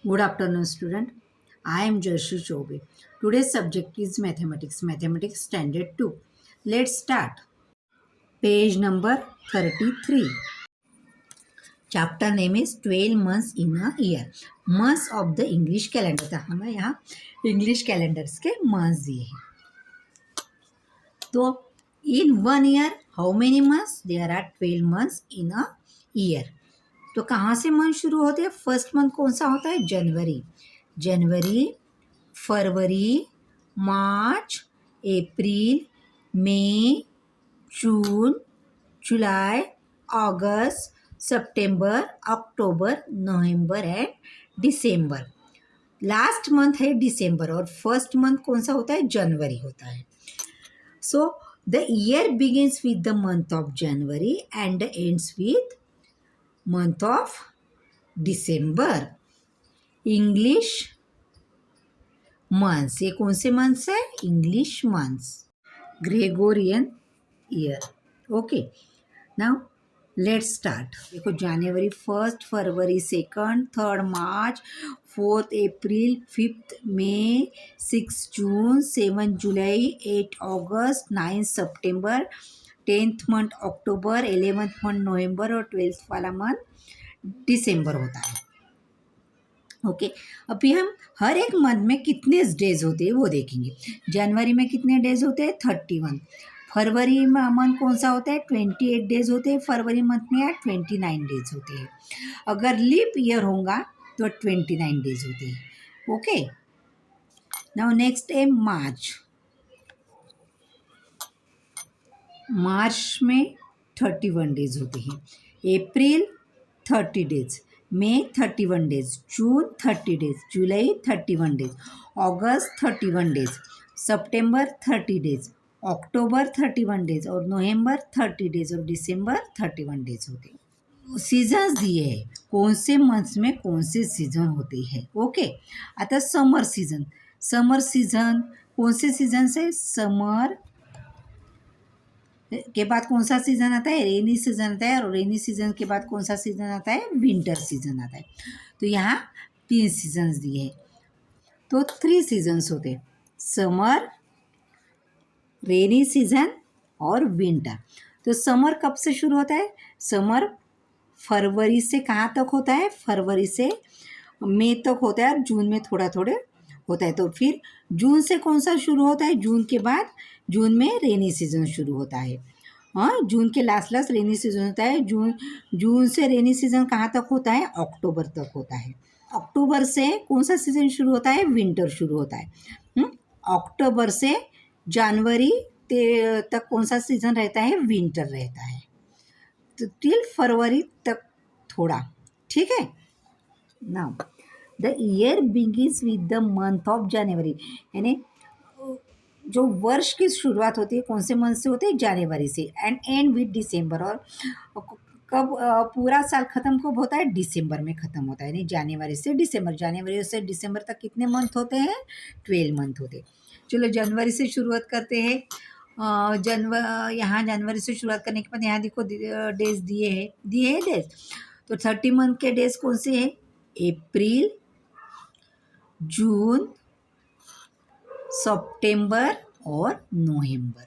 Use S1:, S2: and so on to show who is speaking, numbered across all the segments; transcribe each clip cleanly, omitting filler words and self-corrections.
S1: Good afternoon, student. I am Jashu Chobe. Today's subject is mathematics, mathematics standard 2. Let's start. Page number 33. Chapter name is 12 months in a year. Months of the English calendar. तो हमें यहाँ English calendars के months दिए हैं. तो in 1 year, how many months? There are 12 months in a year. तो कहाँ से मंथ शुरू होते हैं? फर्स्ट मंथ कौन सा होता है? जनवरी. जनवरी, फरवरी, मार्च, अप्रैल, मई, जून, जुलाई, अगस्त, सितंबर, अक्टूबर, नवंबर एंड दिसंबर. लास्ट मंथ है दिसंबर और फर्स्ट मंथ कौन सा होता है? जनवरी होता है. So the year begins with the month of January and ends with month of December. English months. ये कौन से months है? English months. Gregorian year. Okay. Now let's start. देखो जनवरी 1st, फरवरी 2nd, 3rd मार्च, 4th अप्रैल, 5th मई, 6 जून, 7 जुलाई, 8 अगस्त, 9 सितंबर, 10th month अक्टूबर, 11th month नवंबर और 12th वाला month दिसंबर होता है. Okay अभी हम हर एक मंथ में कितने डेज होते हैं वो देखेंगे. जनवरी में कितने डेज होते हैं? 31. फरवरी में मंथ कौन सा होता है? 28 डेज होते हैं फरवरी मंथ में या 29 डेज होते हैं. अगर लीप ईयर होगा तो 29 डेज होते हैं. ओके नाउ नेक्स्ट है मार्च. मार्च में 31 डेज होते हैं. अप्रैल 30 डेज, मई 31 डेज, जून 30 डेज, जुलाई 31 डेज, अगस्त 31 डेज, सितंबर 30 डेज, अक्टूबर 31 डेज और नवंबर 30 डेज और दिसंबर 31 डेज होते हैं. सीजन्स दिए हैं कौन से मंथ्स में कौन से सीजन होते हैं. ओके आता समर सीजन. समर सीजन कौन से सीजन से? समर के बाद कौन सा सीज़न आता है? रेनी सीज़न आता है. और रेनी सीज़न के बाद कौन सा सीज़न आता है? विंटर सीज़न आता है. तो यहाँ 3 सीजन्स दिए हैं. तो 3 सीजन्स होते हैं, समर, रेनी सीज़न और विंटर. तो समर कब से शुरू होता है? समर फरवरी से कहाँ तक होता है? फरवरी से मई तक होता है और जून में थोड़ा थोड़े होता है. तो फिर जून से कौन सा शुरू होता है? जून के बाद जून में रेनी सीजन शुरू होता है. हाँ जून के लास्ट रेनी सीजन होता है. जून से रेनी सीजन कहाँ तक होता है? अक्टूबर तक होता है. अक्टूबर से कौन सा सीजन शुरू होता है? विंटर शुरू होता है. अक्टूबर से जनवरी तक कौन सा सीजन रहता है? विंटर रहता है. तो टिल फरवरी तक थोड़ा. ठीक है. Now the year begins with the month of January. यानी जो वर्ष की शुरुआत होती है कौन से मंथ से होती है? जनवरी से. एंड एंड विद दिसंबर. और कब पूरा साल ख़त्म कब होता है? दिसंबर में ख़त्म होता है. यानी जनवरी से दिसंबर. जनवरी से दिसंबर तक कितने मंथ होते हैं? 12 मंथ होते हैं. चलो जनवरी से शुरुआत करते हैं. यहाँ जनवरी से शुरुआत करने के बाद यहाँ देखो डेज दिए हैं डेज. तो 30 मंथ के डेज कौन से हैं? अप्रैल, जून, सितंबर और नवंबर.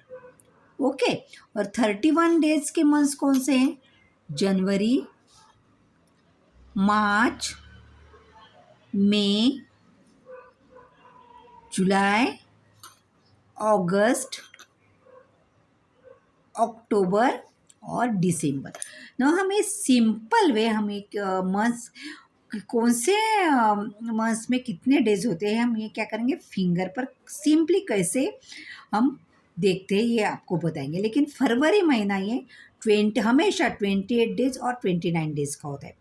S1: ओके और 31 डेज के मंथ्स कौन से हैं? जनवरी, मार्च, मई, जुलाई, अगस्त, अक्टूबर और दिसंबर. ना हमें सिंपल वे हम एक मंथ्स कौन से मंथ्स में कितने डेज होते हैं हम ये क्या करेंगे? फिंगर पर सिंपली कैसे हम देखते हैं ये आपको बताएंगे. लेकिन फरवरी महीना ये हमेशा 28 डेज और 29 डेज का होता है.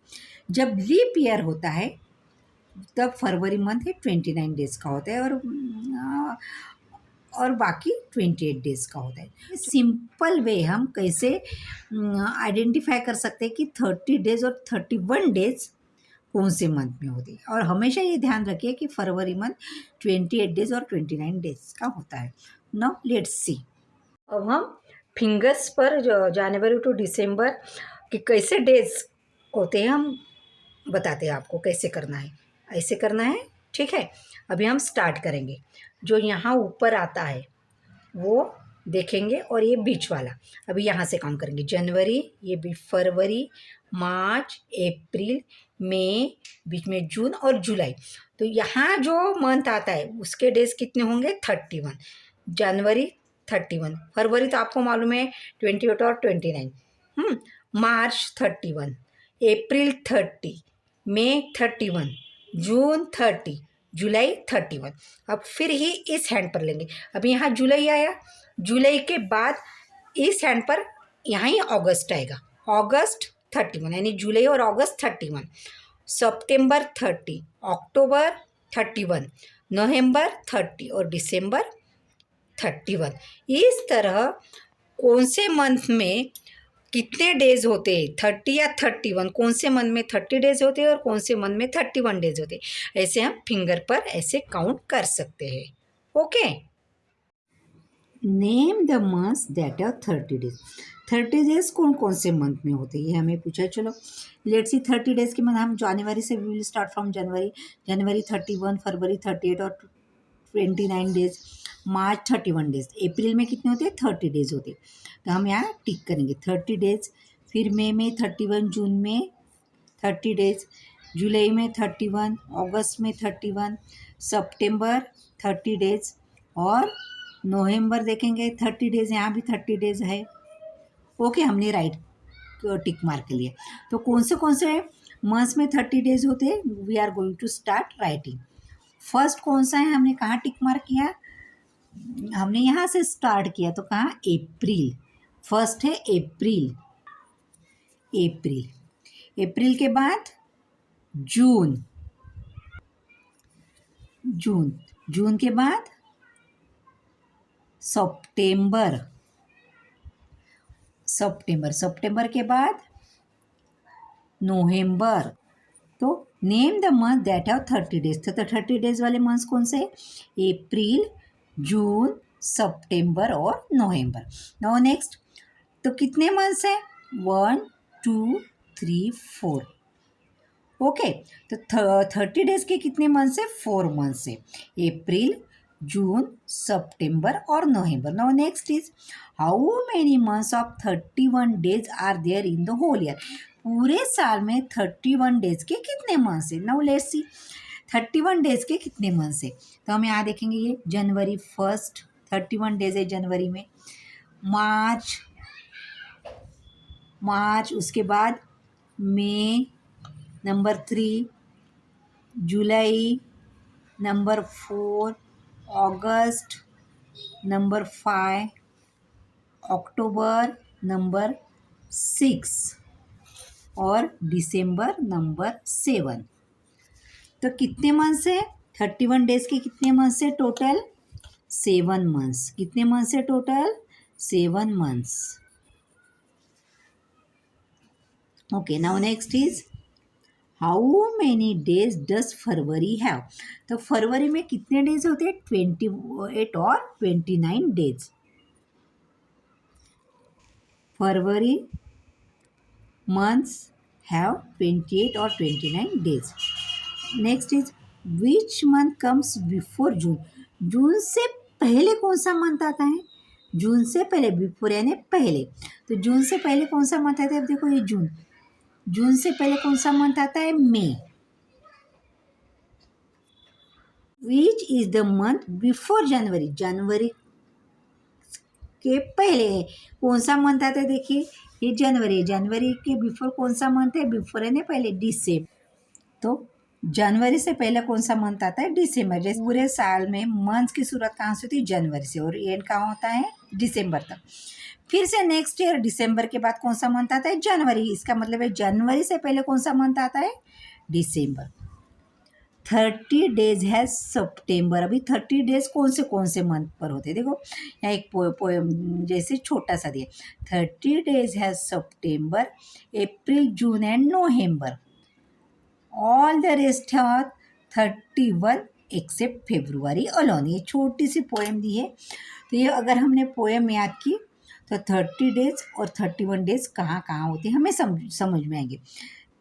S1: जब लीप ईयर होता है तब फरवरी मंथ है 29 डेज का होता है और बाकी 28 डेज का होता है. सिंपल वे हम कैसे आइडेंटिफाई कर सकते हैं कि 30 डेज और 31 डेज कौन से मंथ में होती है. और हमेशा ये ध्यान रखिए कि फरवरी मंथ 28 डेज और 29 डेज का होता है. Now let's see. अब हम फिंगर्स पर जनवरी टू दिसंबर के कैसे डेज होते हैं हम बताते हैं आपको कैसे करना है. ऐसे करना है, ठीक है। अभी हम स्टार्ट करेंगे। जो यहाँ ऊपर आता है वो देखेंगे और ये बीच वाला अभी यहाँ से काउंट करेंगे। जनवरी, ये भी फरवरी, मार्च, अप्रैल, मई, बीच में जून और जुलाई। तो यहाँ जो मंथ आता है उसके डेज कितने होंगे? 31। जनवरी 31, फरवरी तो आपको मालूम है 28 और 29, मार्च 31, अप्रैल 30, मई 31, जून 30, जुलाई 31। अब फिर ही इस हैंड पर लेंगे। अभी यहाँ जुलाई आया, जुलाई के बाद इस हैंड पर यहाँ ही अगस्त आएगा, अगस्त 31, यानी जुलाई और अगस्त 31, सितंबर 30, अक्टूबर 31, नवंबर 30 और दिसंबर 31। इस तरह कौन से मंथ में कितने डेज होते हैं, 30 या 31, कौन से मंथ में 30 डेज होते हैं और कौन से मंथ में 31 डेज होते हैं, ऐसे हम फिंगर पर ऐसे काउंट कर सकते हैं। Okay, name the months that are 30 days. 30 days कौन कौन से मंथ में होते हैं ये हमें पूछा है। चलो लेट्स सी 30 डेज के मंथ हम जनवरी से, we will start from January. जनवरी 31, फरवरी 38 और 29 डेज, मार्च 31 डेज, अप्रैल में कितने होते हैं? 30 डेज होते हैं। तो हम यहाँ टिक करेंगे 30 डेज। फिर मई में 31, जून में 30 डेज, जुलाई में 31, अगस्त में 31, सितंबर 30 डेज और नवंबर देखेंगे 30 डेज, यहाँ भी 30 डेज है। ओके, हमने राइट टिक मार्क कर लिया। तो कौन से मंथ्स में 30 डेज होते हैं? We are going to start writing. First कौन सा है? हमने कहाँ टिक मार्क किया? हमने यहाँ से स्टार्ट किया, तो कहाँ? अप्रैल। फर्स्ट है अप्रैल, अप्रैल। अप्रैल के बाद जून, जून, जून के बाद सितंबर, सितंबर, सितंबर के बाद नवंबर। तो name the month that have 30 days. तो 30 डेज वाले मंथ्स कौन से? अप्रैल, जून, सितंबर और नवंबर। नाउ नेक्स्ट, तो कितने मंथ्स हैं? 1, 2, 3, 4। ओके, तो 30 डेज के कितने मंथ्स है? 4 मंथ्स है, अप्रैल, जून, सितंबर और नवंबर। Now next is how many months of 31 days are there in the whole year. पूरे साल में 31 डेज के कितने मंथ्स है? नाउ लेट्स सी 31 डेज के कितने मंथ्स है। तो हम यहाँ देखेंगे, ये जनवरी फर्स्ट 31 डेज है जनवरी में, मार्च, उसके बाद मई नंबर 3, जुलाई नंबर 4, अगस्त नंबर 5, अक्टूबर नंबर 6 और दिसंबर नंबर 7। तो कितने मंथ्स है? 31 डेज के कितने मंथ्स है टोटल? 7 मंथ्स। कितने मंथ्स है total? 7 months. Okay, now next is how many days does February have. तो फरवरी में कितने डेज होते हैं? 28 और 29 डेज। फरवरी मंथ्स हैव 28 और 29 days. Next is which month comes before June. जून से पहले कौन सा मंथ आता है? जून से पहले, बिफोर यानी पहले। तो जून से पहले कौन सा मंथ आता है? अब देखो ये जून, जून से पहले कौन सा मंथ आता है? मई। Which is the month before January. जनवरी के पहले कौन सा मंथ आता है? देखिए ये जनवरी, जनवरी के बिफोर कौन सा मंथ है? बिफोर यानी पहले, दिसंबर। तो जनवरी से पहले कौन सा मंथ आता है? दिसंबर। जैसे पूरे साल में मंथ की शुरुआत कहाँ से होती है? जनवरी से, और एंड कहाँ होता है? दिसंबर तक। फिर से नेक्स्ट ईयर दिसंबर के बाद कौन सा मंथ आता है? जनवरी। इसका मतलब है जनवरी से पहले कौन सा मंथ आता है? दिसंबर। 30 डेज है सितंबर। अभी 30 डेज कौन से मंथ पर होते हैं? देखो यहाँ एक पोएम जैसे छोटा सा दिया, 30 डेज है सितंबर, अप्रैल, जून एंड नवंबर। ऑल द रेस्ट है 31 एक्सेप्ट फेब्रुआरी अलोन। ये छोटी सी पोएम दी है। तो ये अगर हमने पोएम याद की तो 30 डेज और 31 डेज कहाँ कहाँ होते हैं हमें समझ में आएंगे।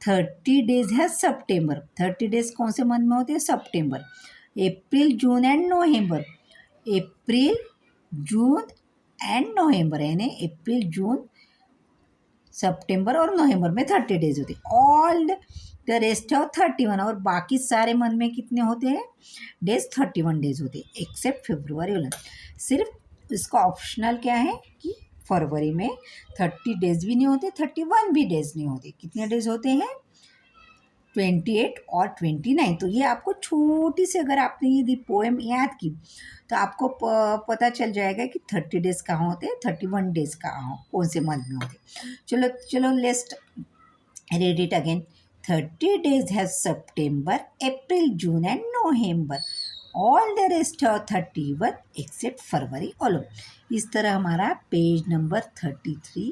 S1: 30 डेज है सितंबर। 30 डेज कौन से मंथ में होते हैं? सितंबर। अप्रैल, जून एंड नवंबर। अप्रैल, जून एंड नवंबर, यानी अप्रैल, जून, सितंबर और नवंबर में 30 डेज होते हैं। ऑल द रेस्ट ऑफ 31, और बाकी सारे मंथ में कितने होते हैं डेज? 31 डेज होते हैं, एक्सेप्ट फरवरी वाला। सिर्फ इसका ऑप्शनल क्या है कि फरवरी में 30 डेज भी नहीं होते, 31 भी डेज नहीं होते। कितने डेज होते हैं? 28 और 29। तो ये आपको छोटी सी, अगर आपने ये पोएम याद की तो आपको पता चल जाएगा कि 30 डेज कहाँ होते हैं, 31 डेज कहाँ कौन से मंथ में होते हैं। चलो चलो, let's read it again. 30 days है सितंबर, अप्रैल, जून एंड नवंबर। All the rest of 31 except फरवरी ऑल। इस तरह हमारा page number 33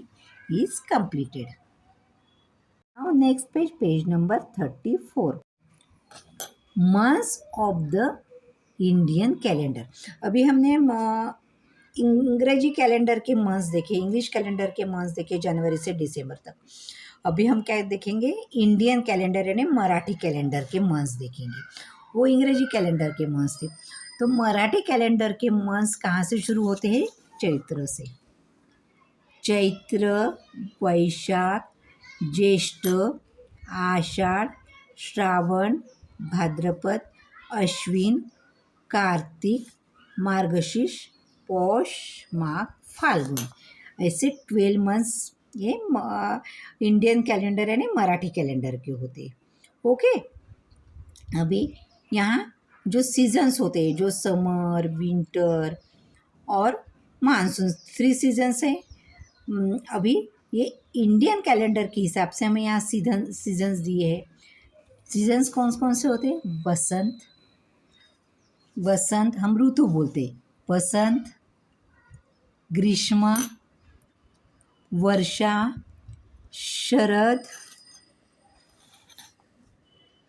S1: is completed. Now next page, page number 34, months of the Indian calendar. अभी हमने अंग्रेजी कैलेंडर के मंथ्स देखे, इंग्लिश कैलेंडर के मंथ्स देखे जनवरी से दिसंबर तक। अभी हम क्या देखेंगे? इंडियन कैलेंडर यानी मराठी कैलेंडर के मंथ्स देखेंगे। वो अंग्रेजी कैलेंडर के मंथ्स थे। तो मराठी कैलेंडर के मंथ्स कहाँ से शुरू होते हैं? चैत्र से। चैत्र, वैशाख, ज्येष्ठ, आषाढ़, श्रावण, भाद्रपद, अश्विन, कार्तिक, मार्गशीर्ष, पौष, माघ, फाल्गुन, ऐसे 12 मंथ्स ये इंडियन कैलेंडर यानी मराठी कैलेंडर के होते हैं। ओके, अभी यहाँ जो सीजन्स होते हैं, जो समर, विंटर और मानसून, 3 सीजन्स हैं। अभी ये इंडियन कैलेंडर के हिसाब से हमें यहाँ सीजन्स दिए हैं। सीजन्स कौन कौन से होते हैं? बसंत, वसंत हम ऋतु बोलते हैं। वसंत, ग्रीष्म, वर्षा, शरद,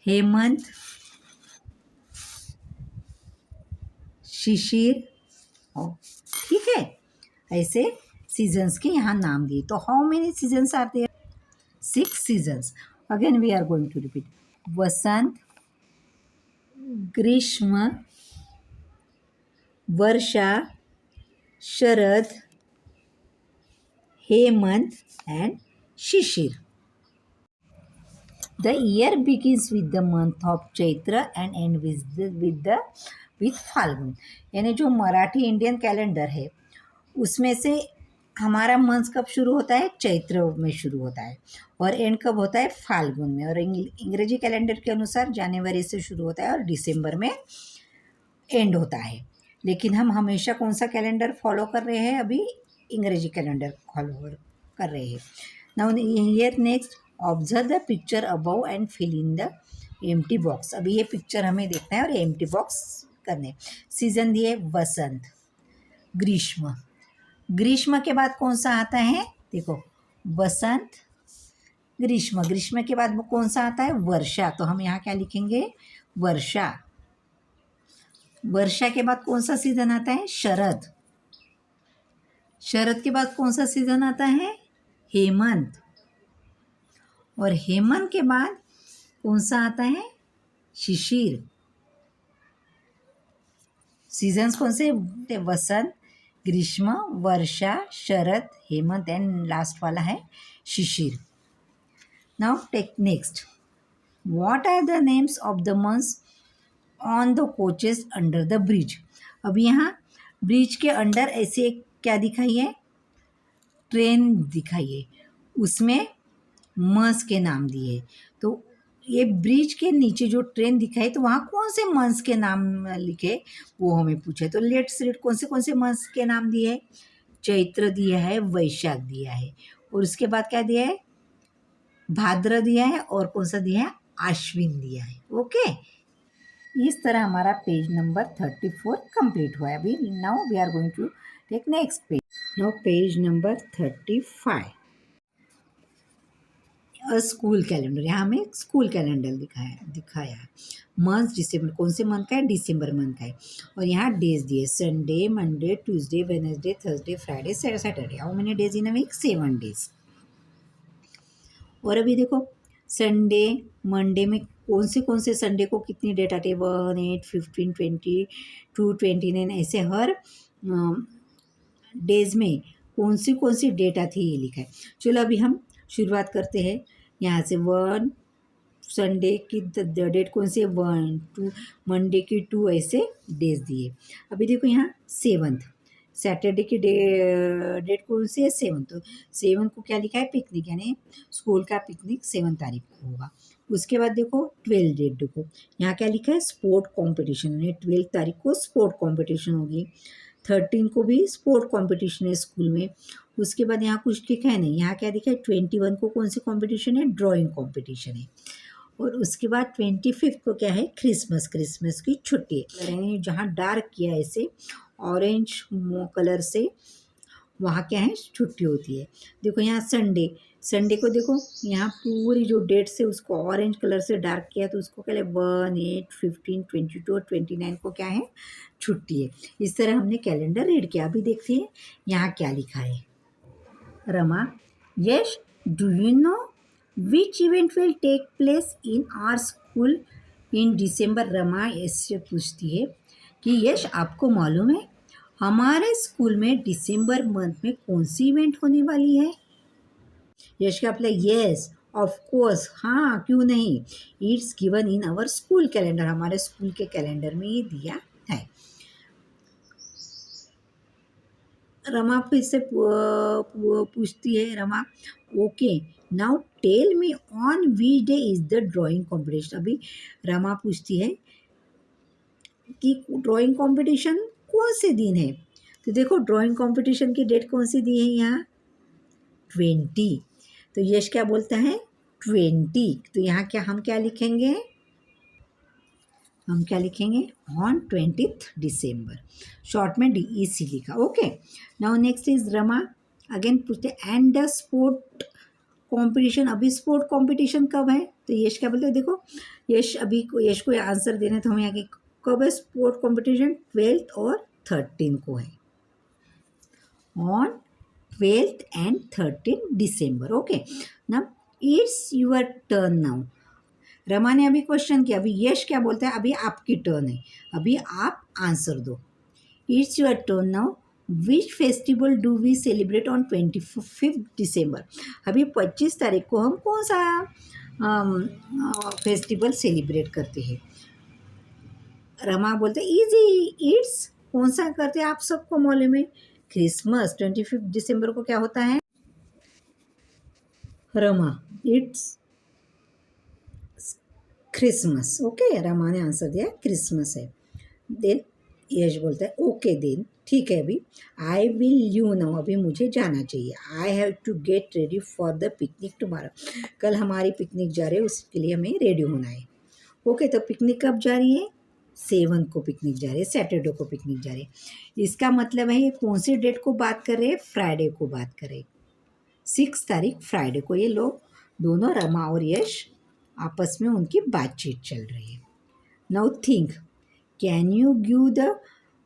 S1: हेमंत, शिशिर। ठीक है, ऐसे सीजन्स के यहाँ नाम दिए। तो how many seasons are there? 6 seasons. Again we are going to repeat. Vasant, Grishma, Varsha, Sharad, Hemant and Shishir. The year begins with the month of Chaitra and end with Phalgun. यानी जो मराठी इंडियन कैलेंडर है उसमें से हमारा मंथ कब शुरू होता है? चैत्र में शुरू होता है, और एंड कब होता है? फाल्गुन में। और अंग्रेजी कैलेंडर के अनुसार जनवरी से शुरू होता है और दिसंबर में एंड होता है। लेकिन हम हमेशा कौन सा कैलेंडर फॉलो कर रहे हैं? अभी अंग्रेजी कैलेंडर फॉलो कर रहे हैं। Now here next, observe the picture above and fill in the empty box. अभी ये पिक्चर हमें देखना है और एम्प्टी बॉक्स करने। सीजन दिए वसंत, ग्रीष्म। ग्रीष्म के बाद कौन सा आता है? देखो, वसंत, ग्रीष्म। ग्रीष्म के बाद कौन सा आता है? वर्षा। तो हम यहाँ क्या लिखेंगे? वर्षा। वर्षा के बाद कौन सा सीजन आता है? शरद। शरद के बाद कौन सा सीजन आता है? हेमंत। और हेमंत के बाद कौन सा आता है? शिशिर। सीजन्स कौन से? वसंत, ग्रीष्म, वर्षा, शरद, हेमंत एंड लास्ट वाला है Shishir. Now take next, what are the names of the months on the coaches under the bridge. अब यहाँ ब्रिज के अंडर ऐसे क्या दिखाई है? ट्रेन दिखाई है, उसमें मंथ्स के नाम दिए। तो ये ब्रिज के नीचे जो ट्रेन दिखाई, तो वहाँ कौन से मंथ्स के नाम लिखे वो हमें पूछे। तो लेट्स रीड, कौन से मंथ्स के नाम दिए? चैत्र दिया है, वैशाख दिया है, और उसके बाद क्या दिया है? भाद्र दिया है, और कौन सा दिया है? आश्विन दिया है। ओके, इस तरह हमारा पेज नंबर 34 कंप्लीट हुआ है। अभी now we are going to take next page. Now page number 35, school calendar. यहाँ हमें स्कूल कैलेंडर दिखाया है। मंथ दिसंबर, कौन से मंथ का है? दिसंबर मंथ का है। और यहाँ डेज दिए, Sunday, Monday, Tuesday, Wednesday, Thursday, Friday, Saturday. How many days in a week? 7 days. और अभी देखो, संडे, मंडे में कौन से संडे को कितनी डेट आती है, 1, 8, 15, 22, 29, ऐसे हर डेज में कौन सी डेट आती है ये लिखा है। चलो अभी हम शुरुआत करते हैं यहाँ से। 1 संडे की डेट कौन सी है, 1, 2 मंडे की 2, ऐसे डेज दिए। अभी देखो यहाँ 7th सैटरडे की डेट कौन सी है, 7th। तो 7 को क्या लिखा है, पिकनिक, यानी स्कूल का पिकनिक 7 तारीख को होगा। उसके बाद देखो 12 डेट, देखो यहाँ क्या लिखा है, स्पोर्ट कॉम्पिटिशन, यानी 12 तारीख को स्पोर्ट कॉम्पिटिशन होगी। 13 को भी स्पोर्ट कॉम्पिटिशन है स्कूल में। उसके बाद यहाँ कुछ लिखा है नहीं, यहाँ क्या लिखा है, 21 को कौन सी कॉम्पिटिशन है, ड्राइंग कॉम्पिटिशन है। और उसके बाद 25 को क्या है, क्रिसमस की छुट्टी है। जहाँ डार्क किया है इसे ऑरेंज कलर से, वहाँ क्या है, छुट्टी होती है। देखो यहाँ संडे को देखो यहाँ पूरी जो डेट्स है उसको ऑरेंज कलर से डार्क किया, तो उसको क्या है, 1, 8, 15, 22 और 29 को क्या है, छुट्टी है। इस तरह हमने कैलेंडर रीड किया। अभी देखते हैं यहाँ क्या लिखा है। Rama, Yash, do you know which event will take place in our school in December. Rama ऐसे पूछती है कि यश, आपको मालूम है हमारे स्कूल में दिसंबर मंथ में कौन सी इवेंट होने वाली है। यश का अपना यस ऑफ कोर्स, हाँ क्यों नहीं, it's given in our school calendar, हमारे स्कूल के कैलेंडर में ये दिया है। रमा फिर से पूछती है, Rama okay now tell me on which day is the drawing competition. अभी रमा पूछती है कि ड्राइंग कंपटीशन कौन से दिन है। तो देखो ड्राइंग कंपटीशन की डेट कौन सी दी है यहाँ, 20। तो यश क्या बोलता है, 20। तो यहाँ क्या हम क्या लिखेंगे, हम क्या लिखेंगे, ऑन 20th डिसम्बर, शॉर्ट में DEC लिखा। Okay now next is Rama again पूछते एंड द स्पोर्ट कॉम्पिटिशन। अभी स्पोर्ट कॉम्पिटिशन कब है, तो यश क्या बोलते हैं, देखो यश को आंसर देना है, तो हम यहाँ के कब है स्पोर्ट कॉम्पिटिशन, 12th और 13 को है, on 12th and 13 December. Okay now it's your turn now. Rama ने अभी क्वेश्चन किया, अभी यश क्या बोलता है, अभी आपकी टर्न है, अभी आप आंसर दो। It's your turn now, which festival do we celebrate on 25 December. अभी 25 तारीख को हम कौन सा फेस्टिवल सेलिब्रेट करते हैं। रमा बोलते इजी, इट्स कौन सा करते हैं, आप सबको मालूम है, क्रिसमस। 25 दिसंबर को क्या होता है, Rama it's Christmas. Okay Rama ने आंसर दिया क्रिसमस है। देन यश बोलता है ओके देन, ठीक है अभी आई विल यू नाउ, अभी मुझे जाना चाहिए। I have to get ready for the picnic tomorrow, कल हमारी पिकनिक जा रही है, उसके लिए हमें रेडी होना है। ओके तो पिकनिक कब जा रही है, 7 को पिकनिक जा रही है, सैटरडे को पिकनिक जा रही है। इसका मतलब है ये कौन सी डेट को बात कर रहे हैं, फ्राइडे को बात कर रहे हैं, 6 तारीख फ्राइडे को। ये लोग दोनों रमा और यश आपस में उनकी बातचीत चल रही है। Now think, can you give the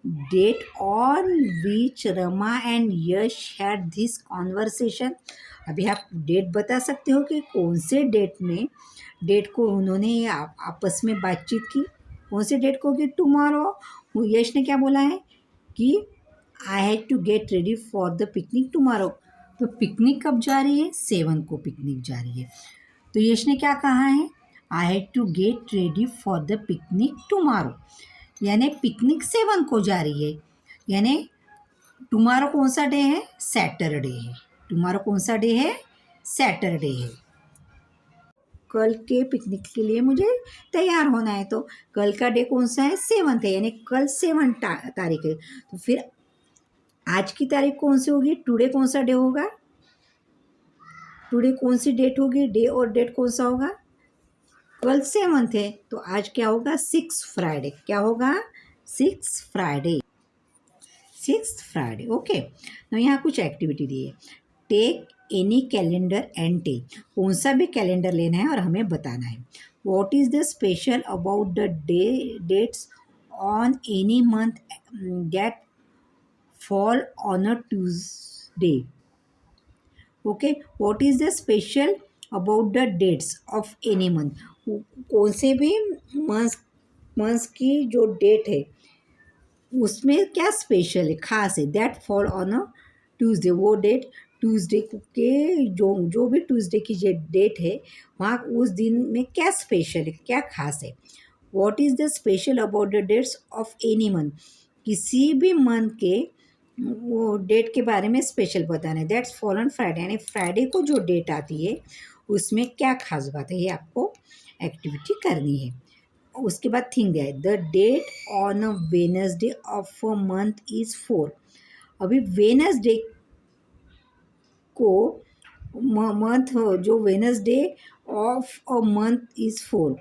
S1: date on which Rama and Yash had this conversation. अभी आप डेट बता सकते हो कि कौन से डेट को उन्होंने आपस में बातचीत की, कौन से डेट को कि टुमारो। यश ने क्या बोला है कि I had to get ready for the picnic tomorrow. तो पिकनिक कब जा रही है, 7 को पिकनिक जा रही है। तो यश ने क्या कहा है, I had to get ready for the picnic tomorrow, यानी पिकनिक 7 को जा रही है, यानी टुमारो कौन सा डे है, सैटरडे है। टुमारो कौन सा डे है, सैटरडे है। कल के पिकनिक के लिए मुझे तैयार होना है, तो कल का डे कौन सा है, 7th है, यानी कल 7 तारीख है। तो फिर आज की तारीख कौन सी होगी, टुडे कौन सा डे होगा, टुडे कौन सी डेट होगी, डे और डेट कौन सा होगा, कल 7th है, तो आज क्या होगा, 6 फ्राइडे। क्या होगा, 6 फ्राइडे, 6 फ्राइडे। ओके तो यहाँ कुछ एक्टिविटी दी है, take any calendar and tell, कौन सा भी कैलेंडर लेना है और हमें बताना है। What is the special about the dates on any month that fall on a Tuesday. Okay what is the special about the dates of any month, कौन से भी मंथ की जो डेट है उसमें क्या स्पेशल है, खास है, that fall on a Tuesday, वो डेट ट्यूसडे के जो भी ट्यूसडे की जो डेट है वहाँ उस दिन में क्या स्पेशल है, क्या खास है। What is the special about the dates of any month, किसी भी मंथ के वो डेट के बारे में स्पेशल बताना है। दैट्स फॉल ऑन फ्राइडे, यानी फ्राइडे को जो डेट आती है उसमें क्या खास बात है, ये आपको एक्टिविटी करनी है। उसके बाद थिंक दिया है, the date on a Wednesday of a month is 4। अभी वेनसडे को मंथ जो Wednesday of a month is 4,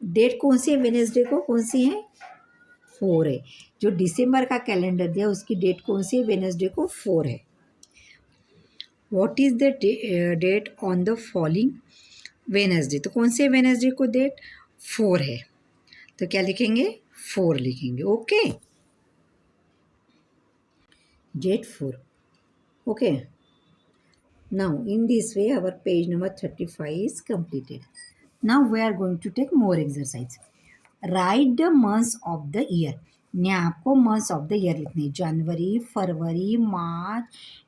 S1: date कौन सी है वेनसडे को, कौन सी है, 4 है। जो दिसंबर का कैलेंडर दिया उसकी डेट कौन सी है, वेनसडे को 4 है। What is the date on the following Wednesday, तो कौन से वेनसडे को डेट 4 है, तो क्या लिखेंगे, 4 लिखेंगे। Okay, date 4। Okay, now in this way our page number 35 is completed. Now we are going to take more exercise. Write the months of the year. ने आपको मंथ्स ऑफ द ईयर लिखने हैं, जनवरी, फरवरी, मार्च,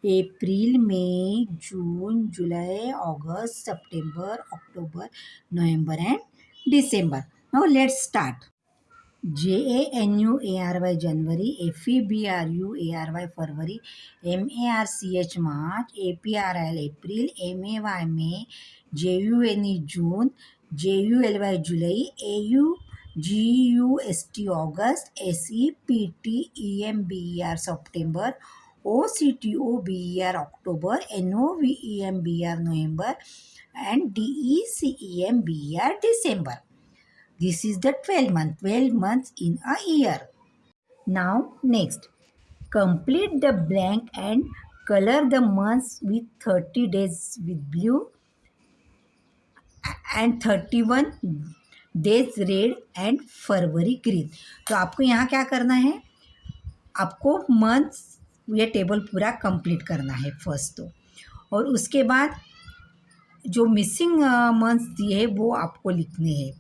S1: अप्रैल, मई, जून, जुलाई, अगस्त, सितंबर, अक्टूबर, नवंबर एंड दिसंबर। Now let's start. JANUARY जनवरी, FEBRUARY फरवरी, MARCH मार्च, APRIL अप्रैल, MAY मई, JUNE जून, JULY जुलाई, AUGUST अगस्त, SEPTEMBER सितंबर, OCTOBER अक्टूबर, NOVEMBER नवंबर एंड DECEMBER दिसंबर। This is the 12 months in a year. Now next, complete the blank and color the months with 30 days with blue and 31 days red and February green. तो आपको यहाँ क्या करना है, आपको मंथ्स ये टेबल पूरा कंप्लीट करना है फर्स्ट तो, और उसके बाद जो मिसिंग मंथ्स दिए वो आपको लिखने हैं,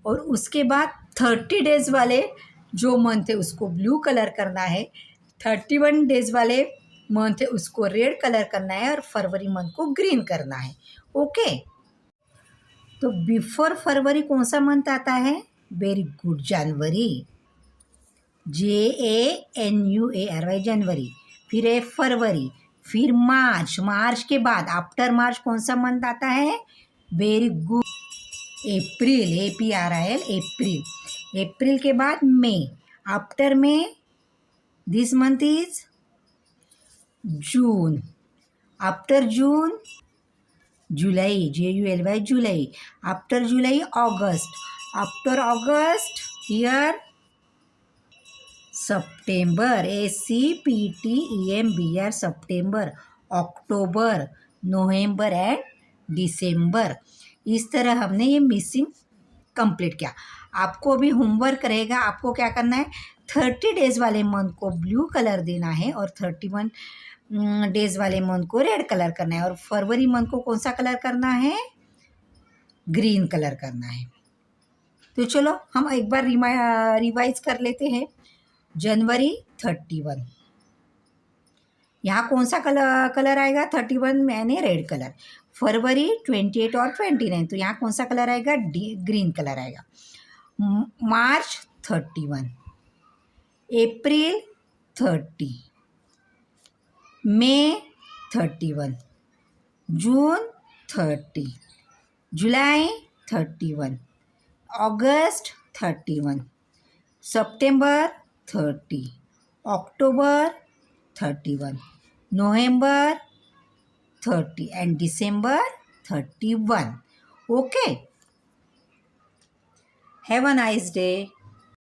S1: और उसके बाद 30 डेज़ वाले जो मंथ है उसको ब्लू कलर करना है, 31 डेज़ वाले मंथ है उसको रेड कलर करना है, और फरवरी मंथ को ग्रीन करना है। ओके, तो बिफोर फरवरी कौन सा मंथ आता है, वेरी गुड, जनवरी, JANUARY जनवरी, फिर है फरवरी, फिर मार्च, मार्च के बाद आफ्टर मार्च कौन सा मंथ आता है, वेरी गुड, अप्रैल, APRIL अप्रैल, अप्रैल के बाद मई, after May this month is June, after June July, JULY जुलाई, after July August, after August here September, SEPTEMBER सितंबर, अक्टूबर, नवंबर एंड दिसंबर। इस तरह हमने ये मिसिंग कंप्लीट किया। आपको अभी होमवर्क रहेगा, आपको क्या करना है, 30 डेज़ वाले मंथ को ब्लू कलर देना है और 31 डेज़ वाले मंथ को रेड कलर करना है, और फरवरी मंथ को कौन सा कलर करना है, ग्रीन कलर करना है। तो चलो हम एक बार रिवाइज कर लेते हैं। जनवरी 31, यहाँ कौन सा कलर आएगा, 31 मैंने रेड कलर, फरवरी 28 और 29 तो यहाँ कौन सा कलर आएगा, ग्रीन कलर आएगा, मार्च 31, अप्रैल 30, मई 31, जून 30, जुलाई 31, अगस्त 31, सितंबर 30, अक्टूबर 31, November 30 and December 31. Okay. Have a nice day.